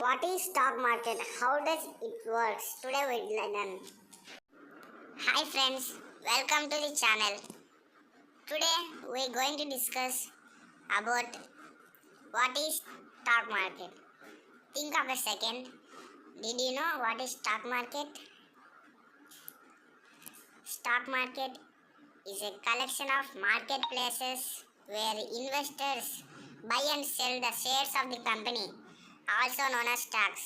What is stock market? How does it work? Today we learn. Hi friends, welcome to the channel. Today we are going to discuss about what is stock market. Think of a second. Did you know what is stock market? Stock market is a collection of marketplaces where investors buy and sell the shares of the company, also known as stocks.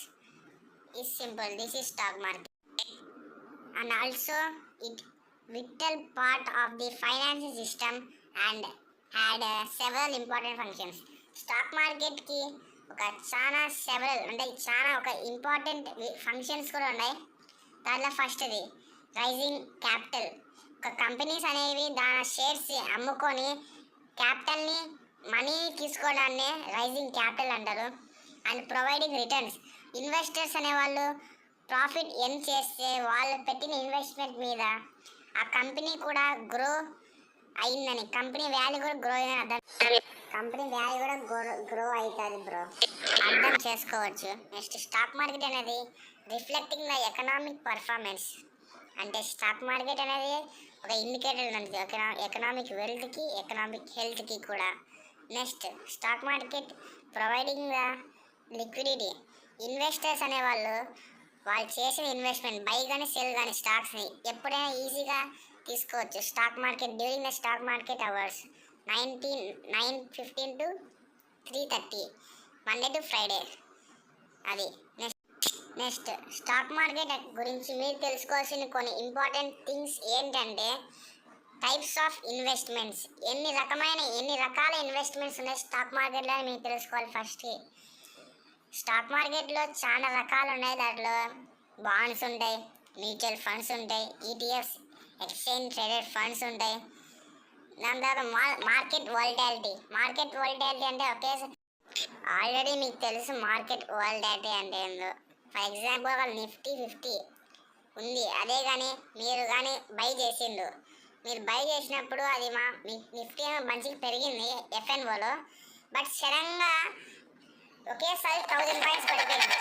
It's simple. This is stock market. And also it vital part of the financial system and had several important functions. Stock మార్కెట్కి ఒక చాలా important functions కూడా ఉన్నాయి. దాంట్లో ఫస్ట్ది rising capital. ఒక companies అనేవి దాని షేర్స్ అమ్ముకొని క్యాపిటల్ని మనీ తీసుకోవడాన్ని రైజింగ్ క్యాపిటల్ అంటారు. And providing returns. ఇన్వెస్టర్స్ అనేవాళ్ళు ప్రాఫిట్ ఎర్న్ చేస్తే వాళ్ళు పెట్టిన ఇన్వెస్ట్మెంట్ మీద ఆ కంపెనీ కూడా గ్రో అయిందని, కంపెనీ వాల్యూ కూడా గ్రో అయిందని అర్థం. కంపెనీ వాల్యూ కూడా గ్రో అవుతుంది బ్రో, అర్థం చేసుకోవచ్చు. నెక్స్ట్ స్టాక్ మార్కెట్ అనేది రిఫ్లెక్టింగ్ ద ఎకనామిక్ పర్ఫార్మెన్స్. అంటే స్టాక్ మార్కెట్ అనేది ఒక ఇండికేటర్ లాంటిది ఎకనామిక్ వెల్త్కి, ఎకనామిక్ హెల్త్కి కూడా. Next stock market providing the liquidity. Investors అనేవాళ్ళు చేసిన ఇన్వెస్ట్మెంట్ బై కానీ సెల్ కానీ స్టాక్స్ని ఎప్పుడైనా ఈజీగా తీసుకోవచ్చు. Stock market during the stock market hours 9:15 to 3:30 Monday to Friday. అది నెక్స్ట్ స్టాక్ మార్కెట్ గురించి మీరు తెలుసుకోవాల్సిన కొన్ని ఇంపార్టెంట్ థింగ్స్ ఏంటంటే టైప్స్ ఆఫ్ ఇన్వెస్ట్మెంట్స్. ఎన్ని రకాల ఇన్వెస్ట్మెంట్స్ ఉన్నాయి స్టాక్ మార్కెట్లో అని మీరు తెలుసుకోవాలి. ఫస్ట్ స్టాక్ మార్కెట్లో చాలా రకాలు ఉన్నాయి. దాంట్లో బాండ్స్ ఉంటాయి, మ్యూచువల్ ఫండ్స్ ఉంటాయి, ఈటీఎఫ్స్ ఎక్స్చేంజ్ ట్రేడెడ్ ఫండ్స్ ఉంటాయి. దాని తర్వాత మార్కెట్ వాలటాలిటీ అంటే ఆల్రెడీ మీకు తెలుసు మార్కెట్ వాలటాలిటీ అంటే ఏందో. ఫర్ ఎగ్జాంపుల్ ఒక నిఫ్టీ 50 ఉంది, అదే కానీ మీరు కానీ బై చేసిండు. మీరు బై చేసినప్పుడు అది నిఫ్టీ ఏమో మంచిగా పెరిగింది ఎఫ్ఎన్ఓలో, బట్ సడన్గా ఒకేసారి 1000 పాయింట్స్ పడిపోయింది.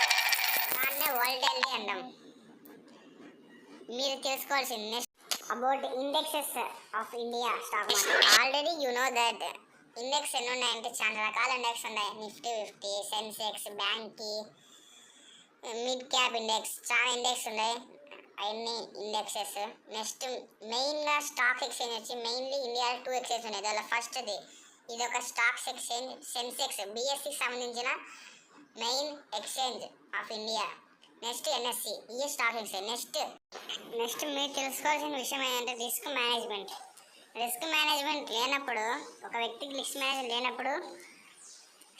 దాన్నే వాలటాలిటీ అంటాం. మీరు తెలుసుకోవాల్సింది. Next about indexes of India stock market. Already you know that index ఎన్ని ఉన్నాయంటే చాలా రకాల ఇండెక్స్ ఉన్నాయి. నిఫ్టీ 50, సెన్సెక్స్, బ్యాంకీ, మిడ్ క్యాప్ ఇండెక్స్, చాలా ఇండెక్స్ ఉన్నాయి. అవన్నీ ఇండెక్సెస్. నెక్స్ట్ మెయిన్గా స్టాక్ ఎక్స్చేంజ్ వచ్చి మెయిన్లీ ఇండియాలో 2 ఎక్స్చేంజ్ ఉన్నాయి. దానిలో ఫస్ట్ది ఇది ఒక స్టాక్స్ ఎక్స్చేంజ్ సెన్సెక్స్, బిఎస్సికి సంబంధించిన main exchange of India. Next NSE, ఈ స్టాక్ ఎక్స్చేంజ్. నెక్స్ట్ మీరు తెలుసుకోవాల్సిన విషయం ఏంటంటే రిస్క్ మేనేజ్మెంట్. లేనప్పుడు, ఒక వ్యక్తికి రిస్క్ మేనేజ్మెంట్ లేనప్పుడు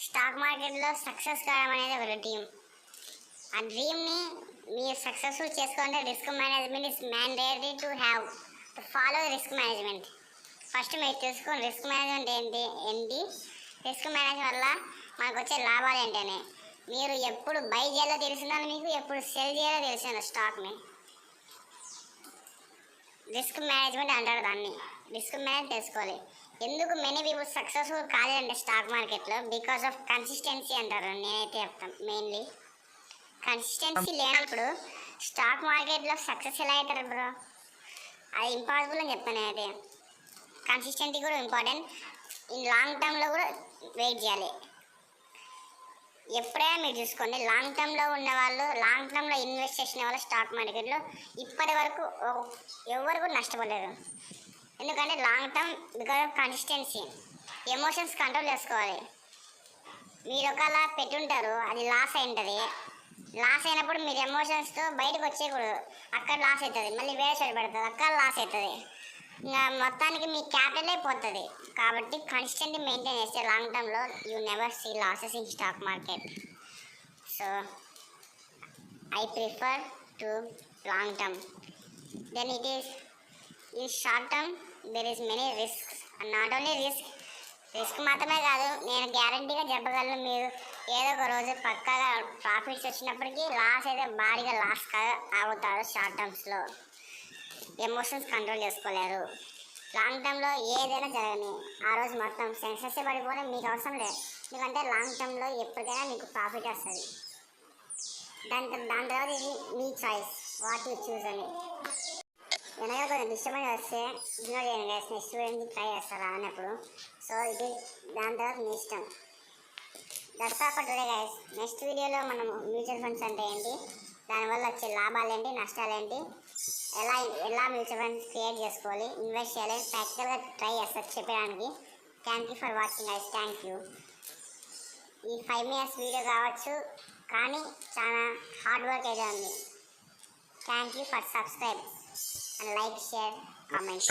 స్టాక్ మార్కెట్లో సక్సెస్ కావడం అనేది ఒక డ్రీమ్. ఆ డ్రీమ్ని మీరు సక్సెస్ఫుల్ చేసుకోవాలంటే risk management is mandatory to follow risk management. First మీరు తెలుసుకోండి రిస్క్ మేనేజ్మెంట్ ఏంటి, రిస్క్ మేనేజ్మెంట్ వల్ల మనకు వచ్చే లాభాలు ఏంటని. మీరు ఎప్పుడు బై చేయాలో తెలిసిందని, మీకు ఎప్పుడు సెల్ చేయాలో తెలిసింది స్టాక్ని. రిస్క్ మేనేజ్మెంట్ అంటారు దాన్ని. రిస్క్ మేనేజ్ తెలుసుకోవాలి. ఎందుకు మెనీ పీపుల్ సక్సెస్ఫుల్ కాలేదంటే స్టాక్ మార్కెట్లో బికాస్ ఆఫ్ కన్సిస్టెన్సీ అంటారు. నేనైతే చెప్తాను మెయిన్లీ కన్సిస్టెన్సీ లేనప్పుడు స్టాక్ మార్కెట్లో సక్సెస్ ఎలా అవుతారు బ్రో, అది ఇంపాసిబుల్ అని చెప్తాను నేనైతే. కన్సిస్టెన్సీ కూడా ఇంపార్టెంట్. ఇన్ లాంగ్ టర్మ్లో కూడా వెయిట్ చేయాలి. ఎప్పుడైనా మీరు చూసుకోండి లాంగ్ టర్మ్లో ఇన్వెస్ట్ చేసిన వాళ్ళు స్టాక్ మార్కెట్లో ఇప్పటి వరకు ఎవరు కూడా నష్టపోలేరు. ఎందుకంటే long term because of consistency. Emotions control చేసుకోవాలి. మీరు ఒకలా పెట్టుంటారు, అది లాస్ అయి ఉంటుంది. లాస్ అయినప్పుడు మీరు ఎమోషన్స్తో బయటకు వచ్చేయకూడదు. అక్కడ లాస్ అవుతుంది, మళ్ళీ వేరే సైడ్ పడుతుంది, అక్కడ లాస్ అవుతుంది. ఇంకా మొత్తానికి మీ క్యాపిటల్ అయిపోతుంది. కాబట్టి కన్సిస్టెంట్లీ మెయింటైన్ చేస్తే లాంగ్ టర్మ్లో you never see losses in stock market. So I prefer to long term. Then it is in short term there is many risks. And not only risk మాత్రమే కాదు, నేను గ్యారంటీగా చెప్పగలను మీరు ఏదో ఒక రోజు పక్కాగా ప్రాఫిట్స్ వచ్చినప్పటికీ లాస్ అయితే భారీగా లాస్ అవుతారు. షార్ట్ టర్మ్స్లో ఎమోషన్స్ కంట్రోల్ చేసుకోలేరు. లాంగ్ టర్మ్లో ఏదైనా జరగని ఆ రోజు మొత్తం సెన్సెస్ పడిపోతే మీకు అవసరం లేదు. ఎందుకంటే లాంగ్ టర్మ్లో ఎప్పటికైనా మీకు ప్రాఫిట్ వస్తుంది. దాని తర్వాత ఇది మీ చాయిస్, వాట్ యూ చూస్ అని. వెనకాల కొంచెం డిస్టర్బెన్స్ వస్తే ఇగ్నోర్ చేయండి గైస్, నెక్స్ట్ వీడియో ట్రై చేస్తారా అన్నప్పుడు. సో ఇది దాని తర్వాత మీ ఇష్టం. That's all for today guys. Next వీడియోలో మనం మ్యూచువల్ ఫండ్స్ అంటే ఏంటి, దానివల్ల వచ్చే లాభాలు ఏంటి, నష్టాలు ఏంటి, ఎలా మ్యూచువల్ ఫండ్స్ క్రియేట్ చేసుకోవాలి, ఇన్వెస్ట్ చేయాలి, ప్రాక్టికల్గా ట్రై చేస్తారు చెప్పడానికి. Thank you for watching guys, thank you. ఈ 5 minutes వీడియో కావచ్చు కానీ చాలా హార్డ్ వర్క్ అయితే ఉంది. Thank you for subscribe and like, share, comment.